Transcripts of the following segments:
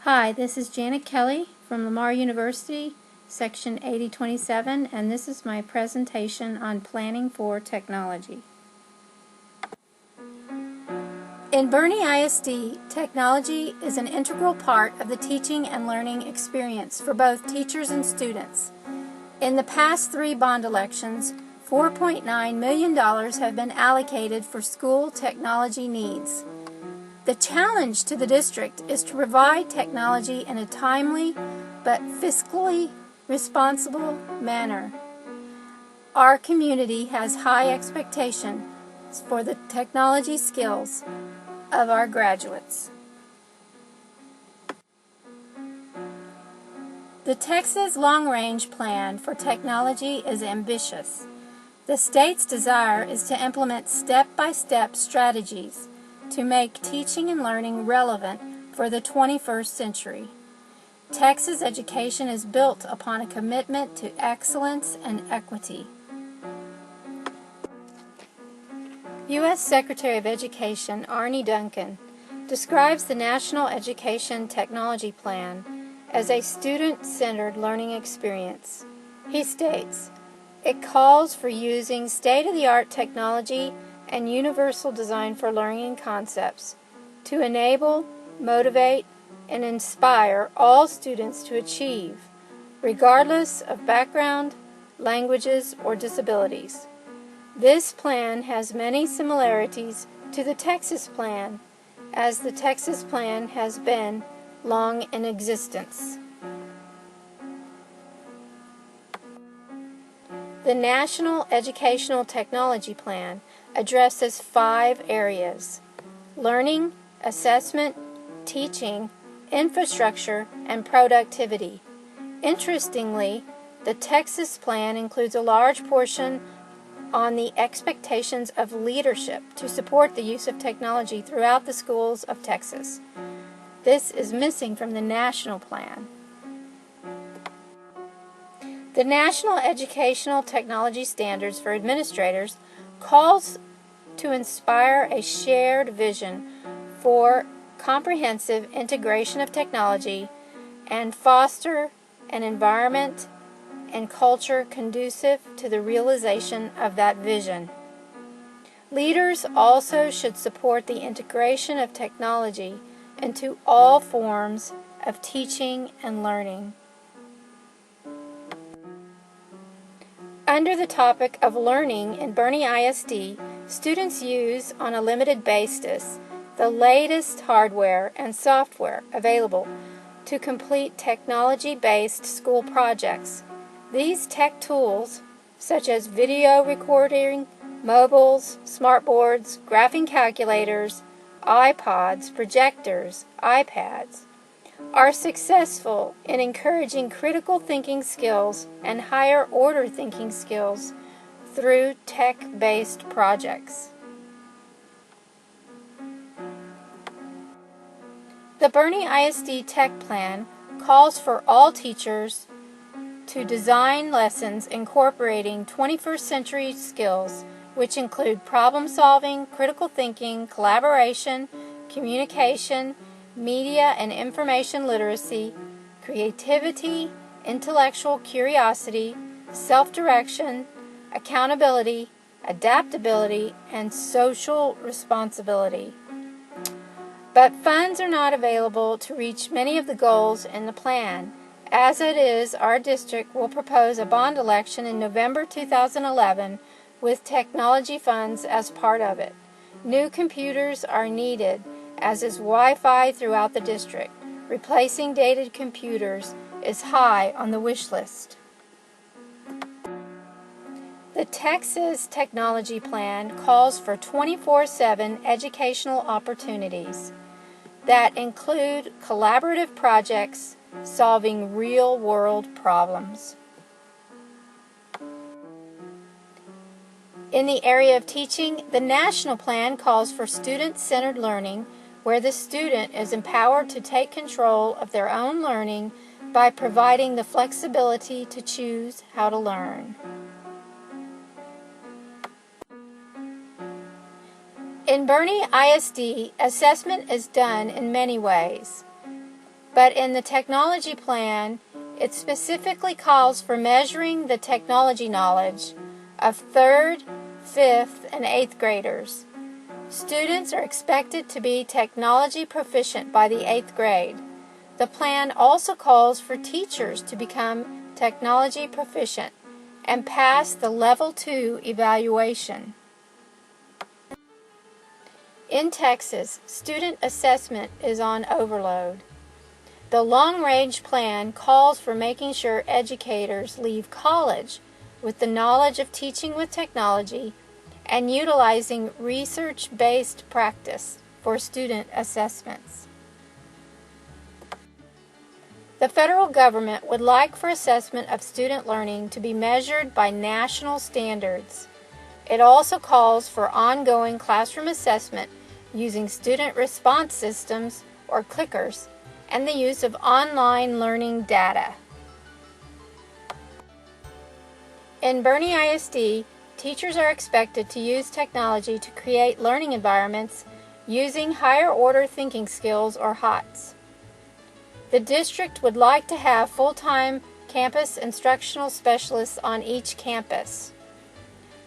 Hi, this is Janet Kelly from Lamar University, Section 8027, and this is my presentation on planning for technology. In Boerne ISD, technology is an integral part of the teaching and learning experience for both teachers and students. In the past 3 bond elections, $4.9 million have been allocated for school technology needs. The challenge to the district is to provide technology in a timely but fiscally responsible manner. Our community has high expectations for the technology skills of our graduates. The Texas Long Range Plan for Technology is ambitious. The state's desire is to implement step-by-step strategies to make teaching and learning relevant for the 21st century. Texas education is built upon a commitment to excellence and equity. U.S. Secretary of Education Arne Duncan describes the National Education Technology Plan as a student-centered learning experience. He states, "It calls for using state-of-the-art technology and universal design for learning concepts to enable, motivate, and inspire all students to achieve, regardless of background, languages, or disabilities." This plan has many similarities to the Texas Plan, as the Texas Plan has been long in existence. The National Educational Technology Plan addresses 5 areas: learning, assessment, teaching, infrastructure, and productivity. Interestingly, the Texas Plan includes a large portion on the expectations of leadership to support the use of technology throughout the schools of Texas. This is missing from the National Plan. The National Educational Technology Standards for Administrators calls to inspire a shared vision for comprehensive integration of technology and foster an environment and culture conducive to the realization of that vision. Leaders also should support the integration of technology into all forms of teaching and learning. Under the topic of learning in Boerne ISD, students use on a limited basis the latest hardware and software available to complete technology-based school projects. These tech tools, such as video recording, mobiles, smartboards, graphing calculators, iPods, projectors, iPads, are successful in encouraging critical thinking skills and higher order thinking skills through tech-based projects. The Boerne ISD Tech Plan calls for all teachers to design lessons incorporating 21st century skills, which include problem solving, critical thinking, collaboration, communication, media and information literacy, creativity, intellectual curiosity, self-direction, accountability, adaptability, and social responsibility. But funds are not available to reach many of the goals in the plan. As it is, our district will propose a bond election in November 2011 with technology funds as part of it. New computers are needed, as is Wi-Fi throughout the district. Replacing dated computers is high on the wish list. The Texas Technology Plan calls for 24/7 educational opportunities that include collaborative projects solving real-world problems. In the area of teaching, the National Plan calls for student-centered learning, where the student is empowered to take control of their own learning by providing the flexibility to choose how to learn. In Boerne ISD, assessment is done in many ways. but in the technology plan, it specifically calls for measuring the technology knowledge of 3rd, 5th, and 8th graders. Students are expected to be technology proficient by the 8th grade. The plan also calls for teachers to become technology proficient and pass the Level 2 evaluation. In Texas, student assessment is on overload. The long-range plan calls for making sure educators leave college with the knowledge of teaching with technology and utilizing research-based practice for student assessments. The federal government would like for assessment of student learning to be measured by national standards. It also calls for ongoing classroom assessment using student response systems, or clickers, and the use of online learning data. In Boerne ISD, teachers are expected to use technology to create learning environments using higher order thinking skills, or HOTS. The district would like to have full-time campus instructional specialists on each campus,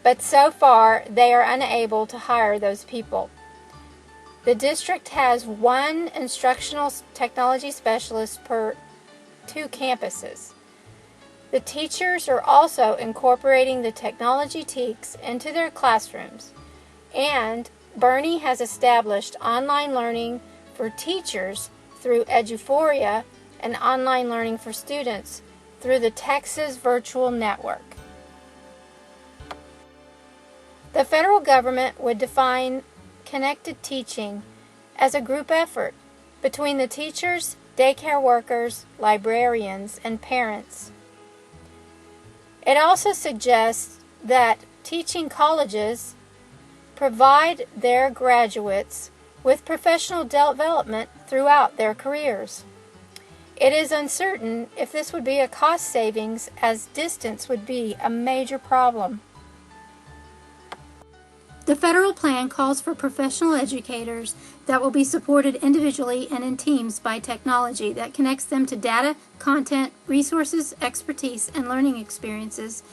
but so far they are unable to hire those people. The district has 1 instructional technology specialist per 2 campuses. The teachers are also incorporating the technology TEKS into their classrooms, and Boerne has established online learning for teachers through Eduphoria and online learning for students through the Texas Virtual Network. The federal government would define connected teaching as a group effort between the teachers, daycare workers, librarians, and parents. It also suggests that teaching colleges provide their graduates with professional development throughout their careers. It is uncertain if this would be a cost savings, as distance would be a major problem. The federal plan calls for professional educators that will be supported individually and in teams by technology that connects them to data, content, resources, expertise, and learning experiences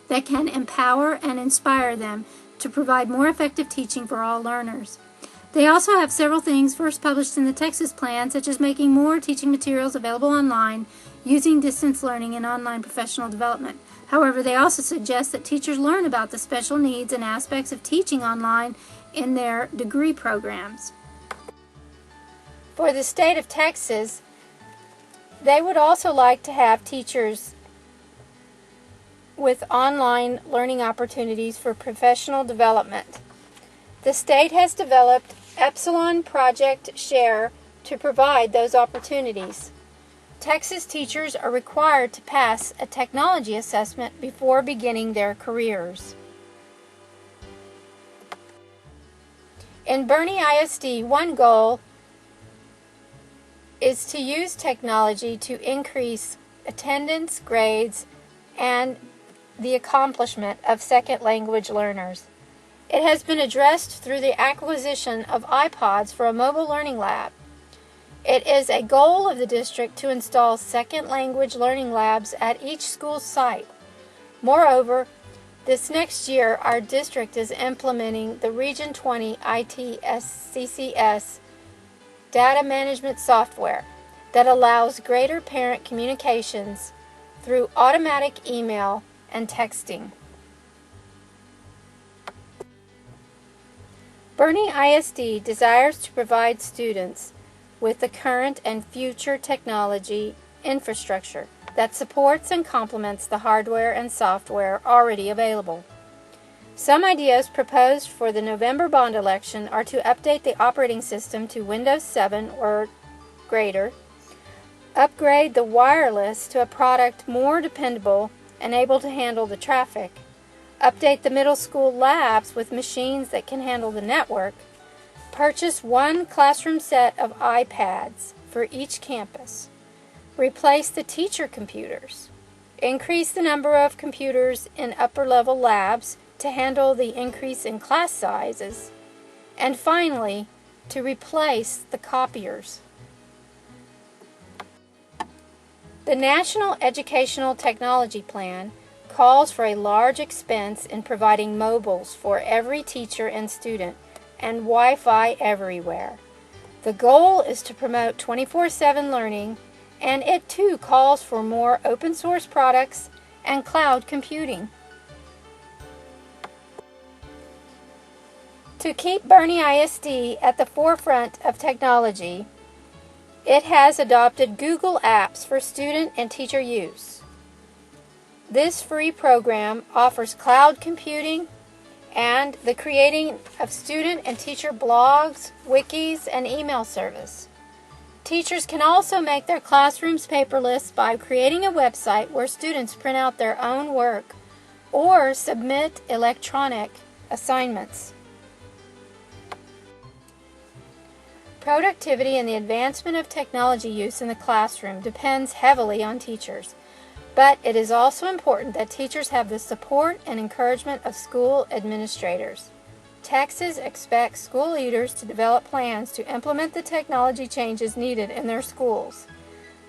that can empower and inspire them to provide more effective teaching for all learners. They also have several things first published in the Texas plan, such as making more teaching materials available online, using distance learning, and online professional development. However, they also suggest that teachers learn about the special needs and aspects of teaching online in their degree programs. For the state of Texas, they would also like to have teachers with online learning opportunities for professional development. The state has developed Epsilon Project Share to provide those opportunities. Texas teachers are required to pass a technology assessment before beginning their careers. In Boerne ISD, one goal is to use technology to increase attendance, grades, and the accomplishment of second language learners. It has been addressed through the acquisition of iPods for a mobile learning lab. It is a goal of the district to install second language learning labs at each school site. Moreover, this next year our district is implementing the Region 20 ITSCCS data management software that allows greater parent communications through automatic email and texting. Boerne ISD desires to provide students with the current and future technology infrastructure that supports and complements the hardware and software already available. Some ideas proposed for the November bond election are to update the operating system to Windows 7 or greater, upgrade the wireless to a product more dependable and able to handle the traffic, update the middle school labs with machines that can handle the network, purchase 1 classroom set of iPads for each campus, replace the teacher computers, increase the number of computers in upper-level labs to handle the increase in class sizes, and finally, to replace the copiers. The National Educational Technology Plan calls for a large expense in providing mobiles for every teacher and student and Wi-Fi everywhere. The goal is to promote 24/7 learning, and it too calls for more open source products and cloud computing. To keep Boerne ISD at the forefront of technology, it has adopted Google Apps for student and teacher use. This free program offers cloud computing and the creating of student and teacher blogs, wikis, and email service. Teachers can also make their classrooms paperless by creating a website where students print out their own work or submit electronic assignments. Productivity and the advancement of technology use in the classroom depends heavily on teachers, but it is also important that teachers have the support and encouragement of school administrators. Texas expects school leaders to develop plans to implement the technology changes needed in their schools.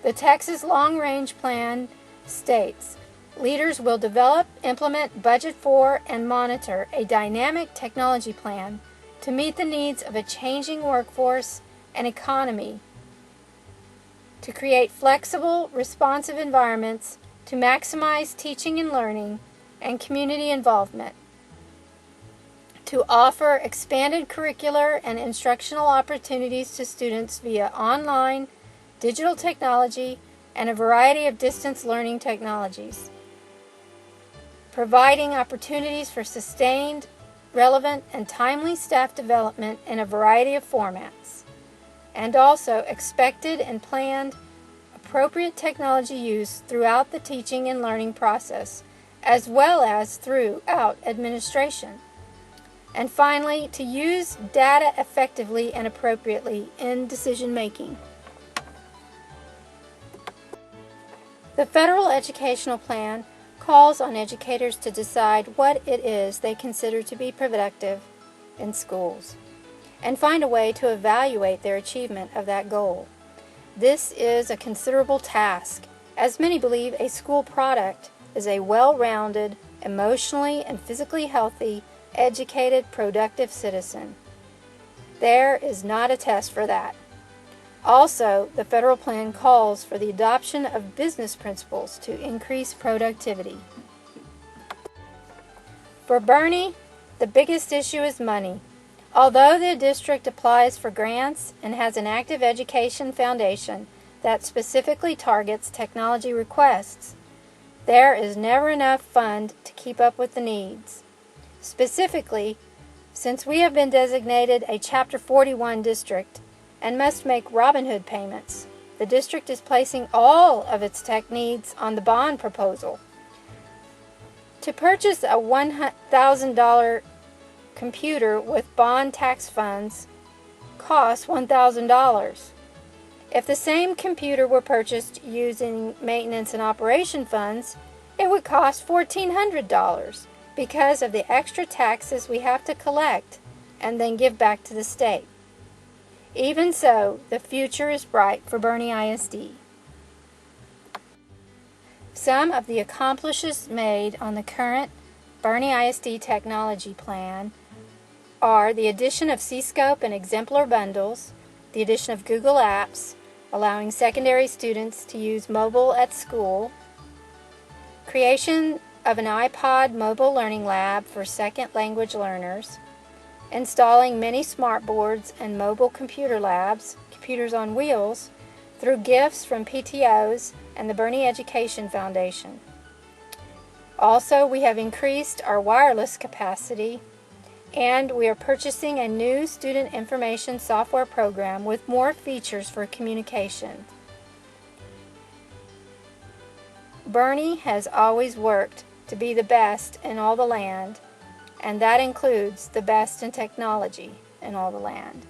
The Texas Long Range Plan states, leaders will develop, implement, budget for, and monitor a dynamic technology plan to meet the needs of a changing workforce and economy, to create flexible, responsive environments to maximize teaching and learning and community involvement, to offer expanded curricular and instructional opportunities to students via online, digital technology, and a variety of distance learning technologies, providing opportunities for sustained, relevant, and timely staff development in a variety of formats, and also expected and planned appropriate technology use throughout the teaching and learning process, as well as throughout administration. And finally, to use data effectively and appropriately in decision making. The Federal Educational Plan calls on educators to decide what it is they consider to be productive in schools and find a way to evaluate their achievement of that goal. This is a considerable task, as many believe a school product is a well-rounded, emotionally and physically healthy, educated, productive citizen. There is not a test for that. Also, the federal plan calls for the adoption of business principles to increase productivity. For Boerne, the biggest issue is money. Although the district applies for grants and has an active education foundation that specifically targets technology requests, there is never enough fund to keep up with the needs. Specifically, since we have been designated a Chapter 41 district and must make Robin Hood payments, the district is placing all of its tech needs on the bond proposal. To purchase a $1,000 computer with bond tax funds costs $1,000. If the same computer were purchased using maintenance and operation funds, it would cost $1,400 because of the extra taxes we have to collect and then give back to the state. Even so, the future is bright for Boerne ISD. Some of the accomplishments made on the current Boerne ISD technology plan are the addition of C-Scope and Exemplar bundles, the addition of Google Apps, allowing secondary students to use mobile at school, creation of an iPod mobile learning lab for second language learners, installing many smartboards and mobile computer labs, computers on wheels, through gifts from PTOs and the Boerne Education Foundation. Also, we have increased our wireless capacity, and we are purchasing a new student information software program with more features for communication. Boerne has always worked to be the best in all the land, and that includes the best in technology in all the land.